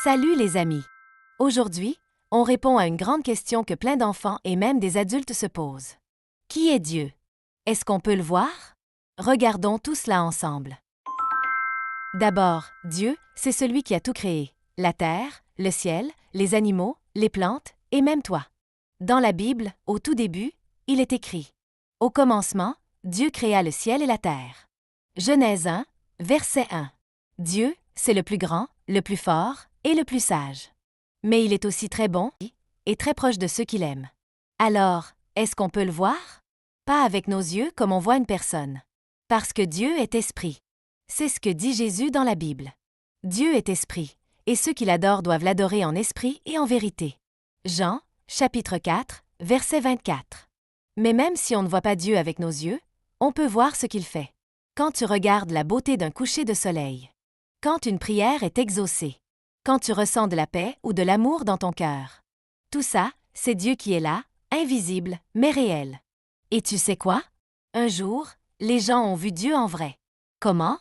Salut les amis! Aujourd'hui, on répond à une grande question que plein d'enfants et même des adultes se posent. Qui est Dieu? Est-ce qu'on peut le voir? Regardons tout cela ensemble. D'abord, Dieu, c'est celui qui a tout créé. La terre, le ciel, les animaux, les plantes et même toi. Dans la Bible, au tout début, il est écrit: Au commencement, Dieu créa le ciel et la terre. Genèse 1, verset 1. Dieu, c'est le plus grand, le plus fort et le plus sage. Mais il est aussi très bon et très proche de ceux qu'il aime. Alors, est-ce qu'on peut le voir? Pas avec nos yeux comme on voit une personne. Parce que Dieu est esprit. C'est ce que dit Jésus dans la Bible. Dieu est esprit, et ceux qui l'adorent doivent l'adorer en esprit et en vérité. Jean, chapitre 4, verset 24. Mais même si on ne voit pas Dieu avec nos yeux, on peut voir ce qu'il fait. Quand tu regardes la beauté d'un coucher de soleil. Quand une prière est exaucée. Quand tu ressens de la paix ou de l'amour dans ton cœur. Tout ça, c'est Dieu qui est là, invisible, mais réel. Et tu sais quoi? Un jour, les gens ont vu Dieu en vrai. Comment?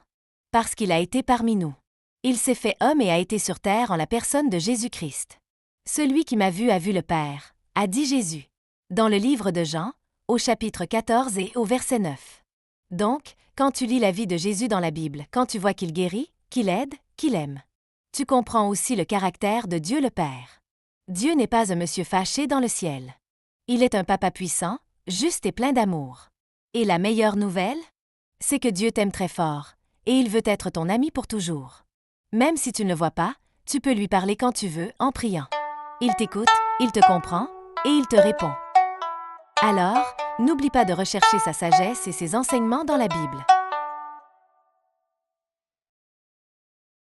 Parce qu'il a été parmi nous. Il s'est fait homme et a été sur terre en la personne de Jésus-Christ. Celui qui m'a vu a vu le Père, a dit Jésus. Dans le livre de Jean, au chapitre 14 et au verset 9. Donc, quand tu lis la vie de Jésus dans la Bible, quand tu vois qu'il guérit, qu'il aide, qu'il aime, tu comprends aussi le caractère de Dieu le Père. Dieu n'est pas un monsieur fâché dans le ciel. Il est un papa puissant, juste et plein d'amour. Et la meilleure nouvelle? C'est que Dieu t'aime très fort, et il veut être ton ami pour toujours. Même si tu ne le vois pas, tu peux lui parler quand tu veux en priant. Il t'écoute, il te comprend, et il te répond. Alors, n'oublie pas de rechercher sa sagesse et ses enseignements dans la Bible.